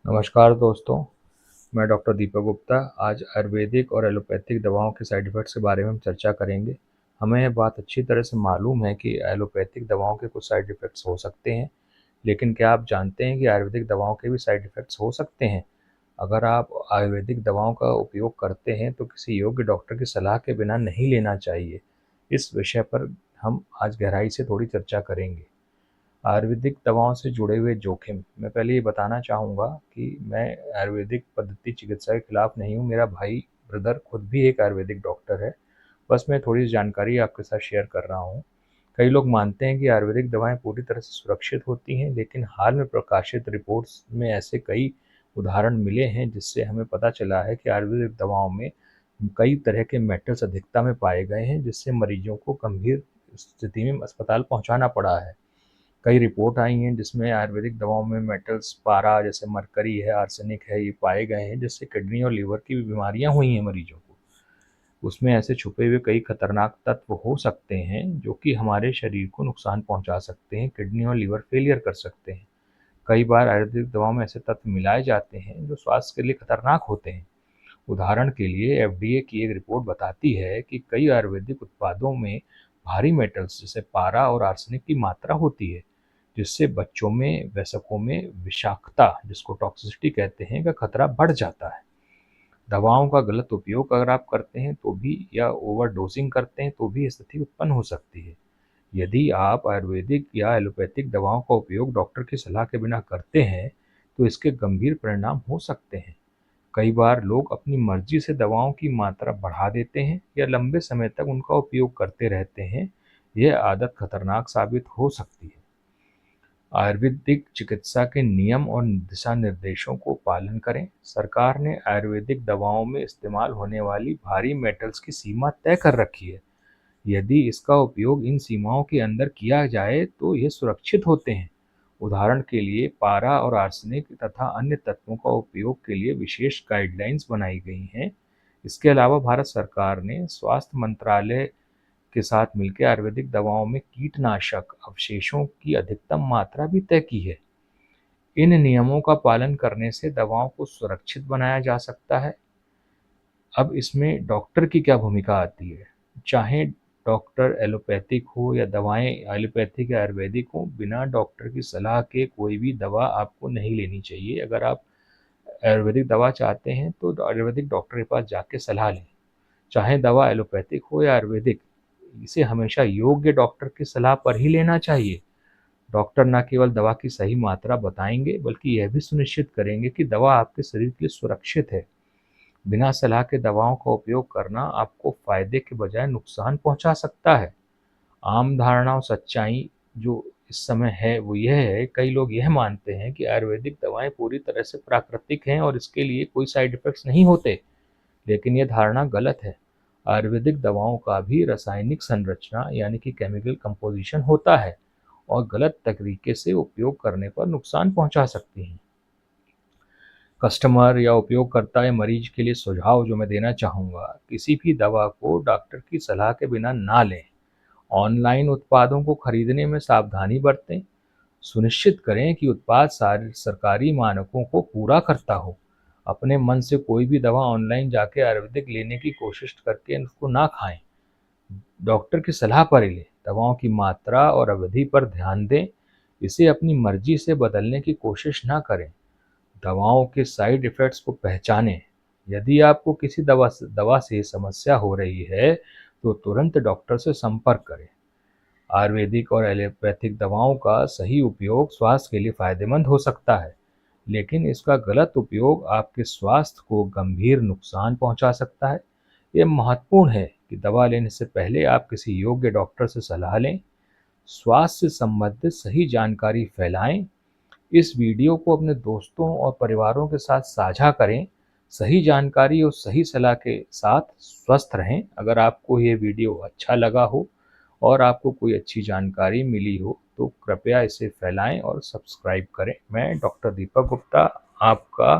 नमस्कार दोस्तों, मैं डॉक्टर दीपक गुप्ता। आज आयुर्वेदिक और एलोपैथिक दवाओं के साइड इफ़ेक्ट्स के बारे में हम चर्चा करेंगे। हमें यह बात अच्छी तरह से मालूम है कि एलोपैथिक दवाओं के कुछ साइड इफ़ेक्ट्स हो सकते हैं, लेकिन क्या आप जानते हैं कि आयुर्वेदिक दवाओं के भी साइड इफ़ेक्ट्स हो सकते हैं? अगर आप आयुर्वेदिक दवाओं का उपयोग करते हैं, तो किसी योग्य डॉक्टर की सलाह के बिना नहीं लेना चाहिए। इस विषय पर हम आज गहराई से थोड़ी चर्चा करेंगे। आयुर्वेदिक दवाओं से जुड़े हुए जोखिम। मैं पहले ये बताना चाहूँगा कि मैं आयुर्वेदिक पद्धति चिकित्सा के खिलाफ नहीं हूँ। मेरा भाई ब्रदर खुद भी एक आयुर्वेदिक डॉक्टर है। बस मैं थोड़ी जानकारी आपके साथ शेयर कर रहा हूँ। कई लोग मानते हैं कि आयुर्वेदिक दवाएं पूरी तरह से सुरक्षित होती हैं, लेकिन हाल में प्रकाशित रिपोर्ट्स में ऐसे कई उदाहरण मिले हैं जिससे हमें पता चला है कि आयुर्वेदिक दवाओं में कई तरह के मेटल्स अधिकता में पाए गए हैं, जिससे मरीजों को गंभीर स्थिति में अस्पताल पहुंचाना पड़ा है। कई रिपोर्ट आई हैं जिसमें आयुर्वेदिक दवाओं में मेटल्स पारा जैसे मरकरी है, आर्सेनिक है, ये पाए गए हैं, जिससे किडनी और लीवर की भी बीमारियां हुई हैं मरीजों को। उसमें ऐसे छुपे हुए कई खतरनाक तत्व हो सकते हैं जो कि हमारे शरीर को नुकसान पहुंचा सकते हैं, किडनी और लीवर फेलियर कर सकते हैं। कई बार आयुर्वेदिक दवाओं में ऐसे तत्व मिलाए जाते हैं जो स्वास्थ्य के लिए खतरनाक होते हैं। उदाहरण के लिए एफडीए की एक रिपोर्ट बताती है कि कई आयुर्वेदिक उत्पादों में भारी मेटल्स जैसे पारा और आर्सेनिक की मात्रा होती है, जिससे बच्चों में वयस्कों में विषाक्तता, जिसको टॉक्सिसिटी कहते हैं, का खतरा बढ़ जाता है। दवाओं का गलत उपयोग अगर आप करते हैं तो भी या ओवरडोजिंग करते हैं तो भी स्थिति उत्पन्न हो सकती है। यदि आप आयुर्वेदिक या एलोपैथिक दवाओं का उपयोग डॉक्टर की सलाह के बिना करते हैं, तो इसके गंभीर परिणाम हो सकते हैं। कई बार लोग अपनी मर्जी से दवाओं की मात्रा बढ़ा देते हैं या लंबे समय तक उनका उपयोग करते रहते हैं। यह आदत खतरनाक साबित हो सकती है। आयुर्वेदिक चिकित्सा के नियम और दिशा निर्देशों को पालन करें। सरकार ने आयुर्वेदिक दवाओं में इस्तेमाल होने वाली भारी मेटल्स की सीमा तय कर रखी है। यदि इसका उपयोग इन सीमाओं के अंदर किया जाए तो ये सुरक्षित होते हैं। उदाहरण के लिए पारा और आर्सेनिक तथा अन्य तत्वों का उपयोग के लिए विशेष गाइडलाइंस बनाई गई हैं। इसके अलावा भारत सरकार ने स्वास्थ्य मंत्रालय के साथ मिलकर आयुर्वेदिक दवाओं में कीटनाशक अवशेषों की अधिकतम मात्रा भी तय की है। इन नियमों का पालन करने से दवाओं को सुरक्षित बनाया जा सकता है। अब इसमें डॉक्टर की क्या भूमिका आती है? चाहे डॉक्टर एलोपैथिक हो या दवाएं एलोपैथिक या आयुर्वेदिक हो, बिना डॉक्टर की सलाह के कोई भी दवा आपको नहीं लेनी चाहिए। अगर आप आयुर्वेदिक दवा चाहते हैं तो आयुर्वेदिक डॉक्टर के पास जाके सलाह लें। चाहे दवा एलोपैथिक हो या आयुर्वेदिक, इसे हमेशा योग्य डॉक्टर की सलाह पर ही लेना चाहिए। डॉक्टर न केवल दवा की सही मात्रा बताएंगे, बल्कि यह भी सुनिश्चित करेंगे कि दवा आपके शरीर के लिए सुरक्षित है। बिना सलाह के दवाओं का उपयोग करना आपको फायदे के बजाय नुकसान पहुंचा सकता है। आम धारणा और सच्चाई जो इस समय है वो यह है, कई लोग यह मानते हैं कि आयुर्वेदिक दवाएं पूरी तरह से प्राकृतिक हैं और इसके लिए कोई साइड इफेक्ट्स नहीं होते, लेकिन यह धारणा गलत है। आयुर्वेदिक दवाओं का भी रासायनिक संरचना यानी कि केमिकल कंपोजिशन होता है और गलत तरीके से उपयोग करने पर नुकसान पहुंचा सकती हैं। कस्टमर या उपयोगकर्ता या मरीज के लिए सुझाव जो मैं देना चाहूँगा, किसी भी दवा को डॉक्टर की सलाह के बिना ना लें। ऑनलाइन उत्पादों को खरीदने में सावधानी बरतें। सुनिश्चित करें कि उत्पाद सारे सरकारी मानकों को पूरा करता हो। अपने मन से कोई भी दवा ऑनलाइन जाके आयुर्वेदिक लेने की कोशिश करके उसको ना खाएं। डॉक्टर की सलाह पर ही लें। दवाओं की मात्रा और अवधि पर ध्यान दें। इसे अपनी मर्जी से बदलने की कोशिश ना करें। दवाओं के साइड इफ़ेक्ट्स को पहचानें। यदि आपको किसी दवा से समस्या हो रही है, तो तुरंत डॉक्टर से संपर्क करें। आयुर्वेदिक और एलोपैथिक दवाओं का सही उपयोग स्वास्थ्य के लिए फायदेमंद हो सकता है, लेकिन इसका गलत उपयोग आपके स्वास्थ्य को गंभीर नुकसान पहुंचा सकता है। यह महत्वपूर्ण है कि दवा लेने से पहले आप किसी योग्य डॉक्टर से सलाह लें। स्वास्थ्य से संबंधित सही जानकारी फैलाएं। इस वीडियो को अपने दोस्तों और परिवारों के साथ साझा करें। सही जानकारी और सही सलाह के साथ स्वस्थ रहें। अगर आपको ये वीडियो अच्छा लगा हो और आपको कोई अच्छी जानकारी मिली हो, तो कृपया इसे फैलाएं और सब्सक्राइब करें। मैं डॉक्टर दीपक गुप्ता आपका